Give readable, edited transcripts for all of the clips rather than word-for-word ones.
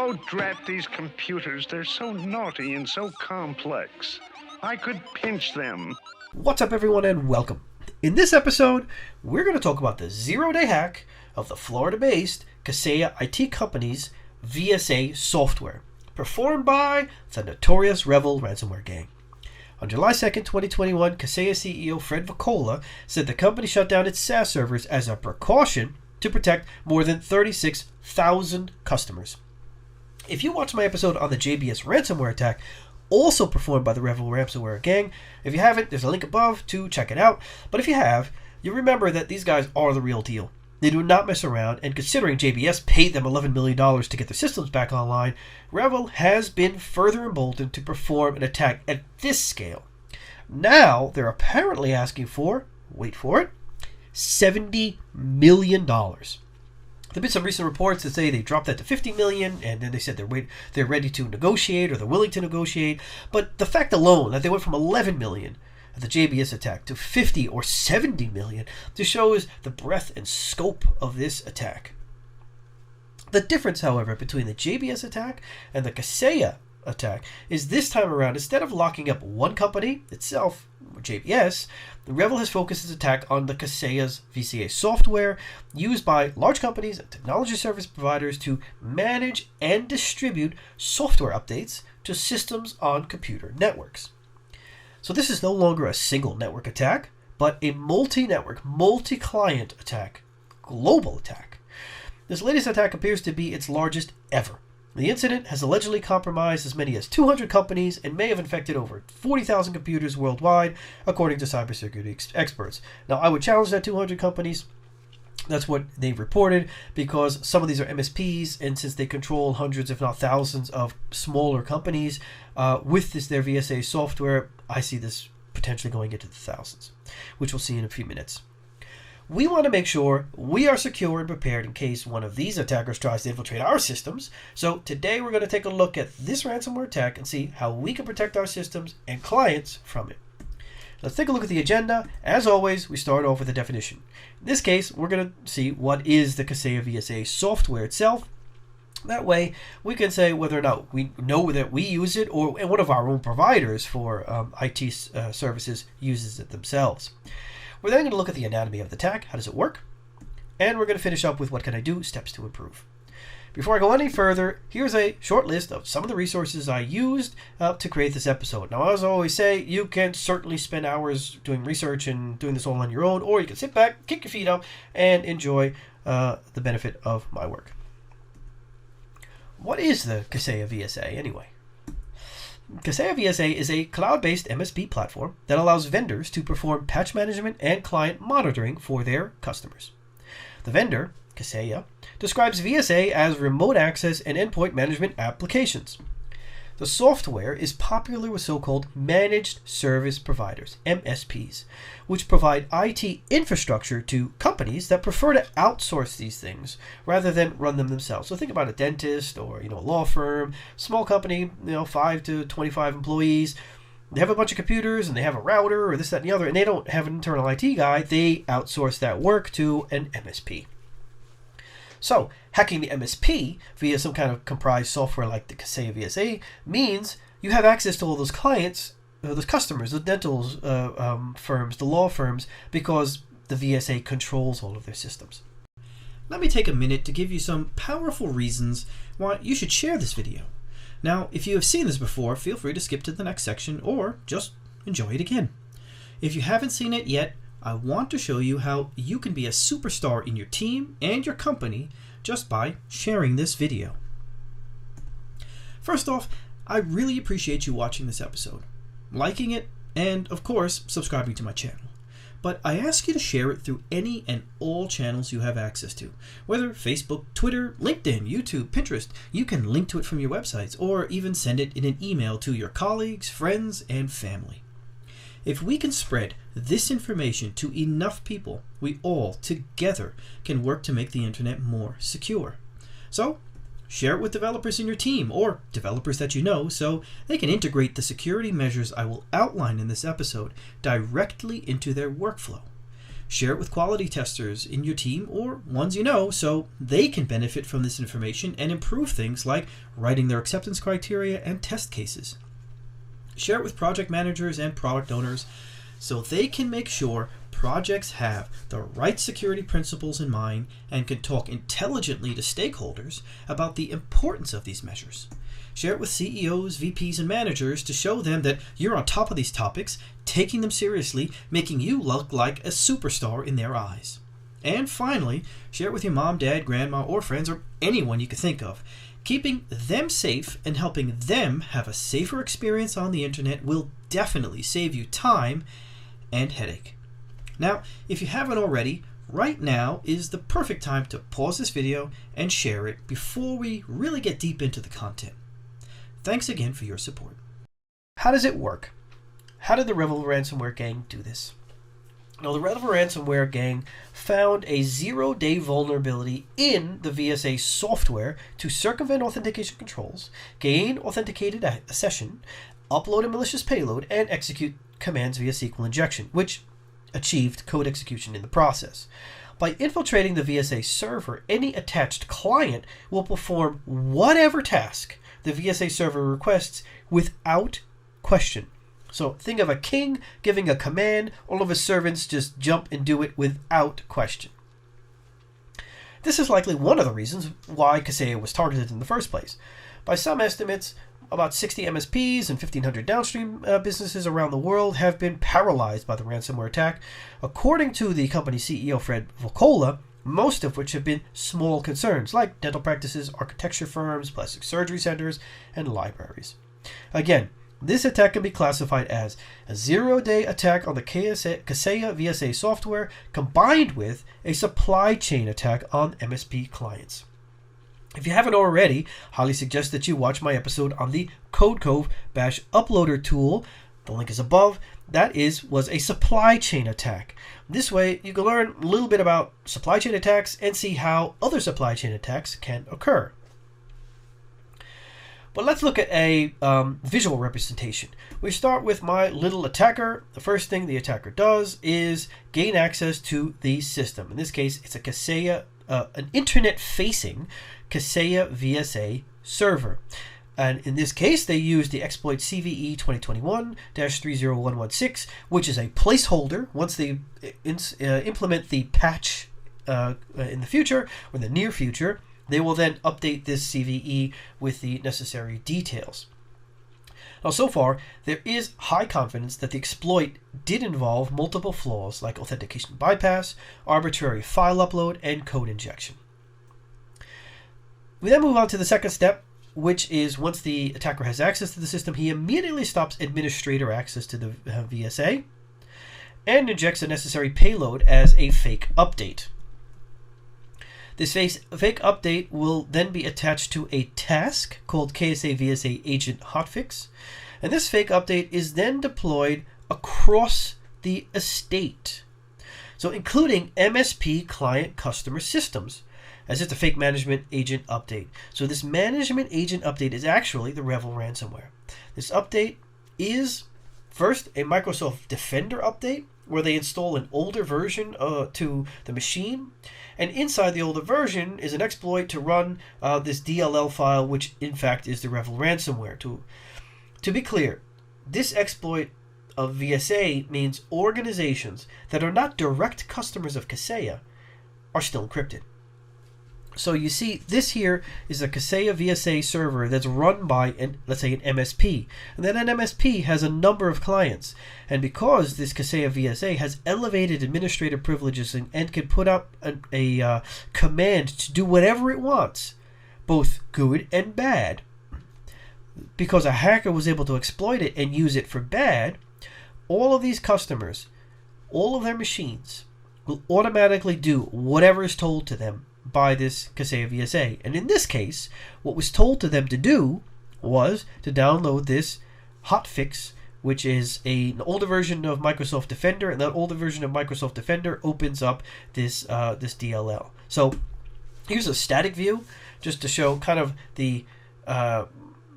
Oh, drat these computers. They're so naughty and so complex. I could pinch them. What's up, everyone, and welcome. In this episode, we're going to talk about the zero-day hack of the Florida-based Kaseya IT company's VSA software, performed by the notorious Revil ransomware gang. On July 2nd, 2021, Kaseya CEO Fred Voccola said the company shut down its SaaS servers as a precaution to protect more than 36,000 customers. If you watched my episode on the JBS ransomware attack, also performed by the Revil ransomware gang, if you haven't, there's a link above to check it out. But if you have, you remember that these guys are the real deal. They do not mess around, and considering JBS paid them $11 million to get their systems back online, Revil has been further emboldened to perform an attack at this scale. Now, they're apparently asking for, wait for it, $70 million. There have been some recent reports that say they dropped that to $50 million, and then they said they're ready to negotiate, or they're willing to negotiate. But the fact alone that they went from $11 million at the JBS attack to $50 or $70 million just shows the breadth and scope of this attack. The difference, however, between the JBS attack and the Kaseya attack is this time around, instead of locking up one company itself, JBS, Revil has focused its attack on the Kaseya VSA software used by large companies and technology service providers to manage and distribute software updates to systems on computer networks. So this is no longer a single network attack, but a multi-network, multi-client attack, global attack. This latest attack appears to be its largest ever. The incident has allegedly compromised as many as 200 companies and may have infected over 40,000 computers worldwide, according to cybersecurity experts. Now, I would challenge that 200 companies. That's what they've reported, because some of these are MSPs, and since they control hundreds, if not thousands, of smaller companies with their VSA software, I see this potentially going into the thousands, which we'll see in a few minutes. We want to make sure we are secure and prepared in case one of these attackers tries to infiltrate our systems. So today we're going to take a look at this ransomware attack and see how we can protect our systems and clients from it. Let's take a look at the agenda. As always, we start off with the definition. In this case, we're going to see what is the Kaseya VSA software itself. That way, we can say whether or not we know that we use it, or one of our own providers for IT services uses it themselves. We're then going to look at the anatomy of the attack. How does it work? And we're going to finish up with what can I do, steps to improve. Before I go any further, here's a short list of some of the resources I used to create this episode. Now, as I always say, you can certainly spend hours doing research and doing this all on your own, or you can sit back, kick your feet up, and enjoy the benefit of my work. What is the Kaseya VSA anyway? Kaseya VSA is a cloud-based MSP platform that allows vendors to perform patch management and client monitoring for their customers. The vendor, Kaseya, describes VSA as remote access and endpoint management applications. The software is popular with so-called managed service providers, MSPs, which provide IT infrastructure to companies that prefer to outsource these things rather than run them themselves. So think about a dentist or a law firm, small company, 5 to 25 employees. They have a bunch of computers and they have a router or this, that, and the other, and they don't have an internal IT guy. They outsource that work to an MSP. So, hacking the MSP via some kind of comprised software like the Kaseya VSA means you have access to all those clients, those customers, the dental firms, the law firms, because the VSA controls all of their systems. Let me take a minute to give you some powerful reasons why you should share this video. Now, if you have seen this before, feel free to skip to the next section or just enjoy it again. If you haven't seen it yet, I want to show you how you can be a superstar in your team and your company just by sharing this video. First off, I really appreciate you watching this episode, liking it, and of course, subscribing to my channel. But I ask you to share it through any and all channels you have access to, whether Facebook, Twitter, LinkedIn, YouTube, Pinterest. You can link to it from your websites or even send it in an email to your colleagues, friends, and family. If we can spread this information to enough people, we all together can work to make the internet more secure. So, share it with developers in your team or developers that you know so they can integrate the security measures I will outline in this episode directly into their workflow. Share it with quality testers in your team or ones you know so they can benefit from this information and improve things like writing their acceptance criteria and test cases. Share it with project managers and product owners so they can make sure projects have the right security principles in mind and can talk intelligently to stakeholders about the importance of these measures. Share it with CEOs, VPs, and managers to show them that you're on top of these topics, taking them seriously, making you look like a superstar in their eyes. And finally, share it with your mom, dad, grandma, or friends, or anyone you can think of. Keeping them safe and helping them have a safer experience on the internet will definitely save you time and headache. Now, if you haven't already, right now is the perfect time to pause this video and share it before we really get deep into the content. Thanks again for your support. How does it work? How did the Revil ransomware gang do this? Now, the Revil ransomware gang found a zero-day vulnerability in the VSA software to circumvent authentication controls, gain authenticated session, upload a malicious payload, and execute commands via SQL injection, which achieved code execution in the process. By infiltrating the VSA server, any attached client will perform whatever task the VSA server requests without question. So think of a king giving a command, all of his servants just jump and do it without question. This is likely one of the reasons why Kaseya was targeted in the first place. By some estimates, about 60 MSPs and 1,500 downstream businesses around the world have been paralyzed by the ransomware attack, according to the company's CEO Fred Voccola, most of which have been small concerns like dental practices, architecture firms, plastic surgery centers, and libraries. Again, this attack can be classified as a zero-day attack on the Kaseya VSA software combined with a supply chain attack on MSP clients. If you haven't already, highly suggest that you watch my episode on the CodeCove Bash Uploader tool. The link is above. That was a supply chain attack. This way, you can learn a little bit about supply chain attacks and see how other supply chain attacks can occur. But let's look at a visual representation. We start with my little attacker. The first thing the attacker does is gain access to the system. In this case, it's a Kaseya, an internet-facing Kaseya VSA server. And in this case, they use the exploit CVE 2021-30116, which is a placeholder. Once they implement the patch in the future, or in the near future, they will then update this CVE with the necessary details. Now, so far, there is high confidence that the exploit did involve multiple flaws like authentication bypass, arbitrary file upload, and code injection. We then move on to the second step, which is once the attacker has access to the system, he immediately stops administrator access to the VSA and injects a necessary payload as a fake update. This fake update will then be attached to a task called Kaseya VSA Agent Hotfix, and this fake update is then deployed across the estate, so including MSP client customer systems, as it's a fake management agent update. So this management agent update is actually the Revil ransomware. This update is first a Microsoft Defender update, where they install an older version to the machine, and inside the older version is an exploit to run this DLL file, which in fact is the Revil ransomware. To be clear, this exploit of VSA means organizations that are not direct customers of Kaseya are still encrypted. So you see, this here is a Kaseya VSA server that's run by, let's say, an MSP. And then an MSP has a number of clients. And because this Kaseya VSA has elevated administrative privileges and can put up a command to do whatever it wants, both good and bad, because a hacker was able to exploit it and use it for bad, all of these customers, all of their machines, will automatically do whatever is told to them by this Kaseya VSA. And in this case, what was told to them to do was to download this hotfix, which is an older version of Microsoft Defender, and that older version of Microsoft Defender opens up this DLL. So here's a static view just to show kind of the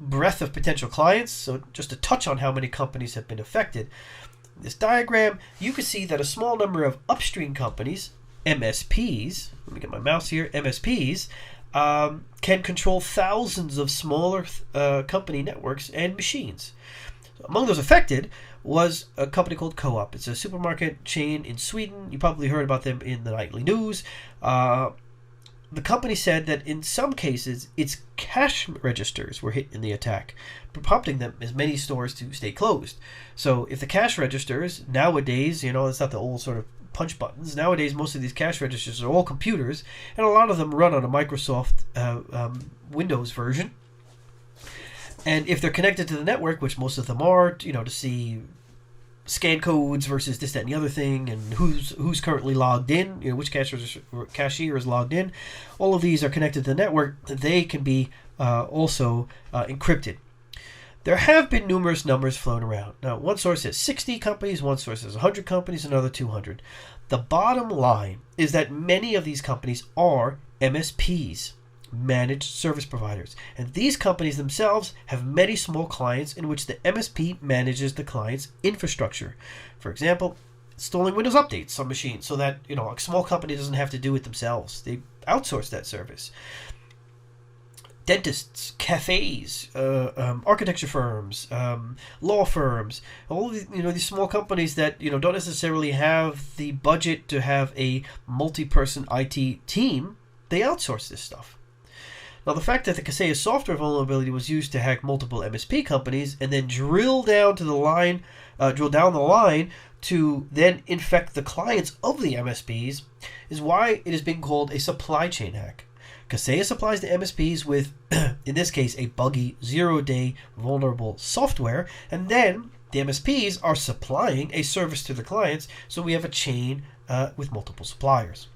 breadth of potential clients. So just to touch on how many companies have been affected. this diagram, you can see that a small number of upstream companies, MSPs, let me get my mouse here, MSPs, can control thousands of smaller company networks and machines. So among those affected was a company called Co-op. It's a supermarket chain in Sweden. You probably heard about them in the nightly news. The company said that in some cases, its cash registers were hit in the attack, prompting them as many stores to stay closed. So if the cash registers, nowadays, it's not the old sort of punch buttons. Nowadays, most of these cash registers are all computers, and a lot of them run on a Microsoft Windows version. And if they're connected to the network, which most of them are, to see scan codes versus this, that, and the other thing, and who's currently logged in, which cashier is logged in, all of these are connected to the network. They can be also encrypted. There have been numerous numbers flown around. Now, one source says 60 companies, one source says 100 companies, another 200. The bottom line is that many of these companies are MSPs, managed service providers, and these companies themselves have many small clients in which the MSP manages the client's infrastructure. For example, installing Windows updates on machines so that a small company doesn't have to do it themselves. They outsource that service. Dentists, cafes, architecture firms, law firms, all of these small companies that don't necessarily have the budget to have a multi-person IT team, they outsource this stuff. Now, the fact that the Kaseya software vulnerability was used to hack multiple MSP companies and then drill down the line to then infect the clients of the MSPs is why it is being called a supply chain hack. Kaseya supplies the MSPs with, in this case, a buggy, zero-day vulnerable software, and then the MSPs are supplying a service to the clients, so we have a chain with multiple suppliers.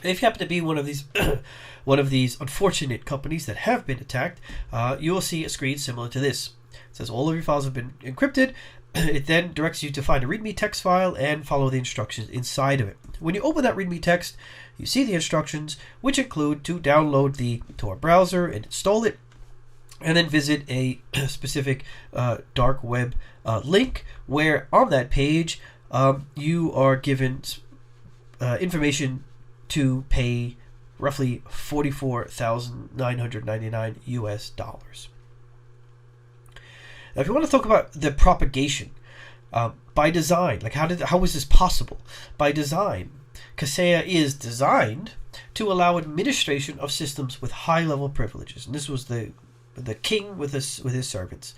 If you happen to be one of these unfortunate companies that have been attacked, you will see a screen similar to this. It says all of your files have been encrypted. It then directs you to find a README text file and follow the instructions inside of it. When you open that README text, you see the instructions, which include to download the Tor browser and install it, and then visit a specific dark web link, where on that page you are given information to pay roughly $44,999 US. Now, if you want to talk about the propagation by design, like how was this possible? By design, Kaseya is designed to allow administration of systems with high-level privileges, and this was the king with his servants.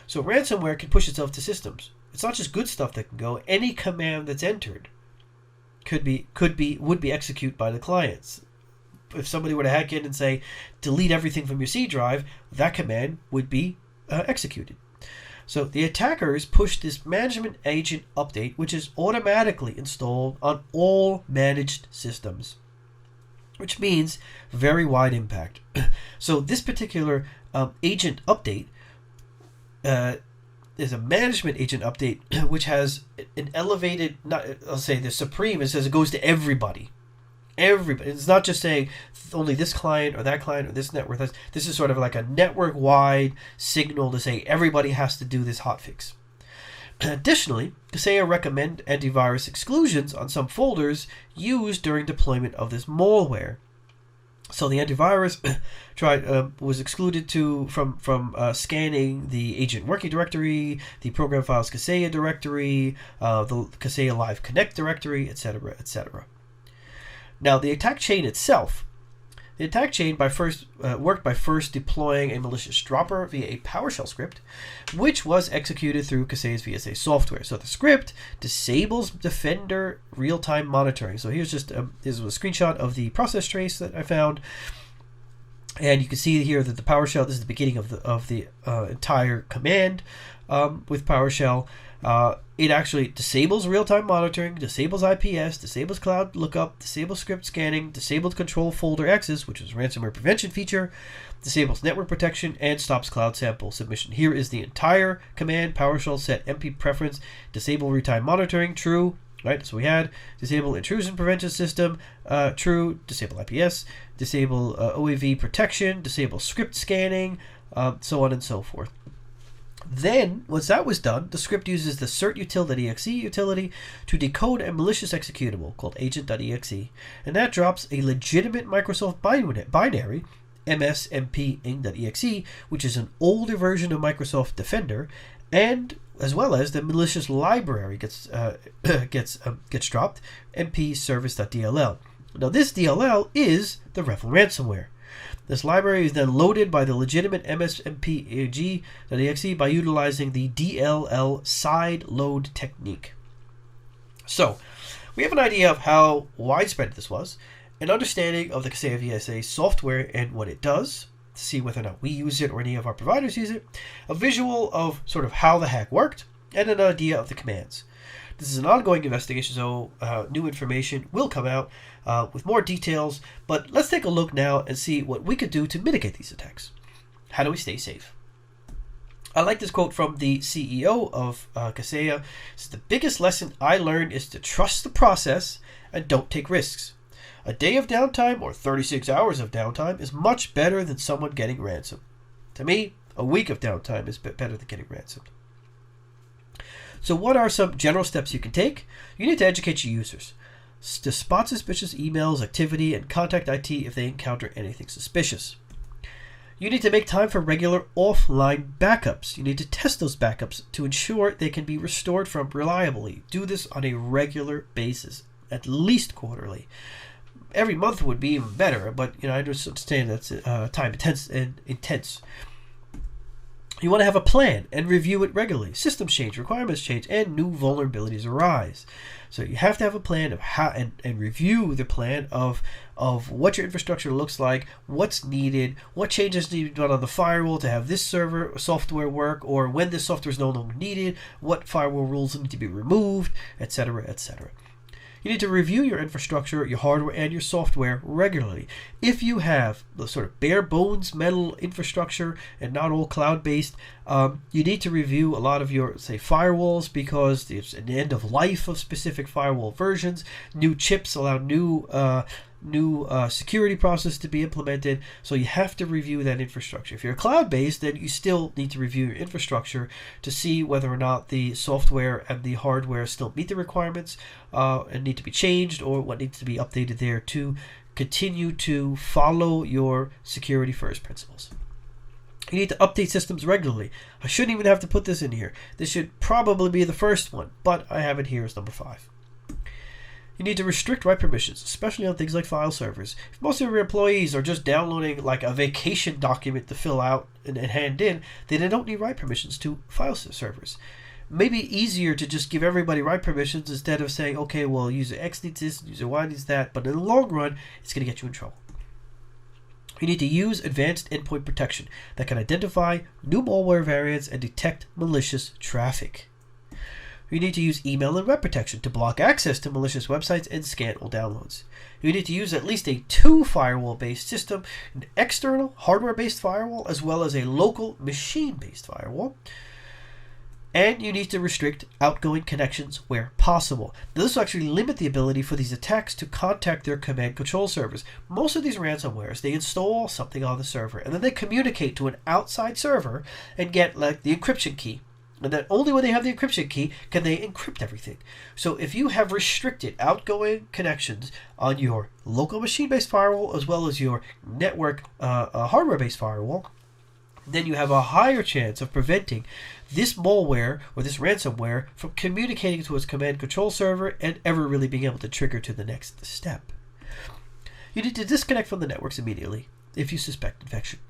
So ransomware can push itself to systems. It's not just good stuff that can go. Any command that's entered would be executed by the clients. If somebody were to hack in and say delete everything from your C drive, that command would be executed. So the attackers pushed this management agent update, which is automatically installed on all managed systems, which means very wide impact. So this particular agent update is a management agent update, which has an elevated, I'll say the supreme, it says it goes to everybody. Everybody. It's not just saying only this client or that client or this network. This is sort of like a network-wide signal to say everybody has to do this hotfix. Additionally, Kaseya recommend antivirus exclusions on some folders used during deployment of this malware. So the antivirus was excluded from scanning the agent working directory, the program files Kaseya directory, the Kaseya Live Connect directory, etc., etc. Now, the attack chain itself, worked by first deploying a malicious dropper via a PowerShell script, which was executed through Kaseya's VSA software. So the script disables Defender real-time monitoring. So here's just this was a screenshot of the process trace that I found, and you can see here that the PowerShell. This is the beginning of the entire command with PowerShell. It actually disables real-time monitoring, disables IPS, disables cloud lookup, disables script scanning, disables control folder access, which is a ransomware prevention feature, disables network protection, and stops cloud sample submission. Here is the entire command. PowerShell set MP preference, disable real-time monitoring, true, right? So we had disable intrusion prevention system, true, disable IPS, disable OAV protection, disable script scanning, so on and so forth. Then, once that was done, the script uses the certutil.exe utility to decode a malicious executable called agent.exe, and that drops a legitimate Microsoft binary, msmp-ing.exe, which is an older version of Microsoft Defender, and as well as the malicious library gets dropped, mpservice.dll. Now, this DLL is the Revil ransomware. This library is then loaded by the legitimate msmp-ing.exe by utilizing the DLL side load technique. So, we have an idea of how widespread this was, an understanding of the Kaseya VSA software and what it does, to see whether or not we use it or any of our providers use it, a visual of sort of how the hack worked, and an idea of the commands. This is an ongoing investigation, so new information will come out with more details, but let's take a look now and see what we could do to mitigate these attacks. How do we stay safe? I like this quote from the CEO of Kaseya. It says, "The biggest lesson I learned is to trust the process and don't take risks. A day of downtime or 36 hours of downtime is much better than someone getting ransomed. To me, a week of downtime is better than getting ransomed." So what are some general steps you can take? You need to educate your users to spot suspicious emails, activity, and contact IT if they encounter anything suspicious. You need to make time for regular offline backups. You need to test those backups to ensure they can be restored from reliably. Do this on a regular basis, at least quarterly. Every month would be even better, but I understand that's time intense. You want to have a plan and review it regularly. Systems change, requirements change, and new vulnerabilities arise. So you have to have a plan of how and review the plan of what your infrastructure looks like, what's needed, what changes need to be done on the firewall to have this server or software work, or when this software is no longer needed, what firewall rules need to be removed, etc., etc. You need to review your infrastructure, your hardware, and your software regularly. If you have the sort of bare bones metal infrastructure and not all cloud-based, you need to review a lot of your, say, firewalls, because it's an end of life of specific firewall versions. New chips allow new security process to be implemented, so you have to review that infrastructure. If you're cloud-based, then you still need to review your infrastructure to see whether or not the software and the hardware still meet the requirements and need to be changed, or what needs to be updated there to continue to follow your security first principles. You need to update systems regularly. I shouldn't even have to put this in here. This should probably be the first one, but I have it here as number 5. You need to restrict write permissions, especially on things like file servers. If most of your employees are just downloading like a vacation document to fill out and hand in, then they don't need write permissions to file servers. Maybe easier to just give everybody write permissions instead of saying, okay, well, user X needs this, user Y needs that, but in the long run, it's going to get you in trouble. You need to use advanced endpoint protection that can identify new malware variants and detect malicious traffic. You need to use email and web protection to block access to malicious websites and scan all downloads. You need to use at least a 2 firewall-based system, an external hardware-based firewall, as well as a local machine-based firewall. And you need to restrict outgoing connections where possible. Now, this will actually limit the ability for these attacks to contact their command control servers. Most of these ransomwares, they install something on the server, and then they communicate to an outside server and get like the encryption key. And then only when they have the encryption key can they encrypt everything. So if you have restricted outgoing connections on your local machine-based firewall as well as your network hardware-based firewall, then you have a higher chance of preventing this malware or this ransomware from communicating to its command control server and ever really being able to trigger to the next step. You need to disconnect from the networks immediately if you suspect infection.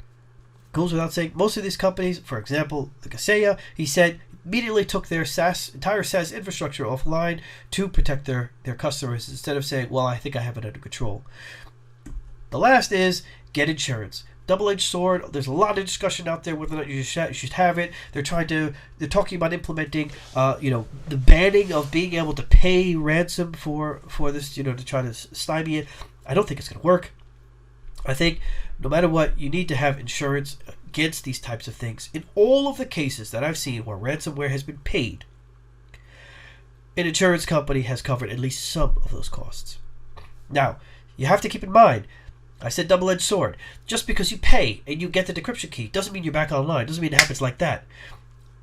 Goes without saying, most of these companies, for example, the Kaseya, he said, immediately took their entire SaaS infrastructure offline to protect their customers instead of saying, well, I think I have it under control. The last is get insurance. Double-edged sword. There's a lot of discussion out there whether or not you should have it. They're talking about implementing, the banning of being able to pay ransom for this, to try to stymie it. I don't think it's going to work. I think no matter what, you need to have insurance against these types of things. In all of the cases that I've seen where ransomware has been paid, an insurance company has covered at least some of those costs. Now, you have to keep in mind, I said double-edged sword. Just because you pay and you get the decryption key doesn't mean you're back online. Doesn't mean it happens like that.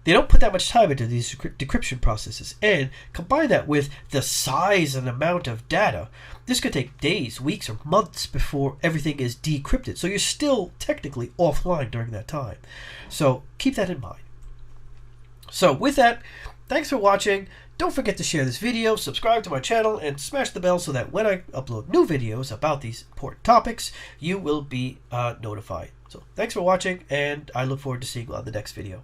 They don't put that much time into these decryption processes. And combine that with the size and amount of data, this could take days, weeks, or months before everything is decrypted. So you're still technically offline during that time. So keep that in mind. So with that, thanks for watching. Don't forget to share this video, subscribe to my channel, and smash the bell so that when I upload new videos about these important topics, you will be notified. So thanks for watching, and I look forward to seeing you on the next video.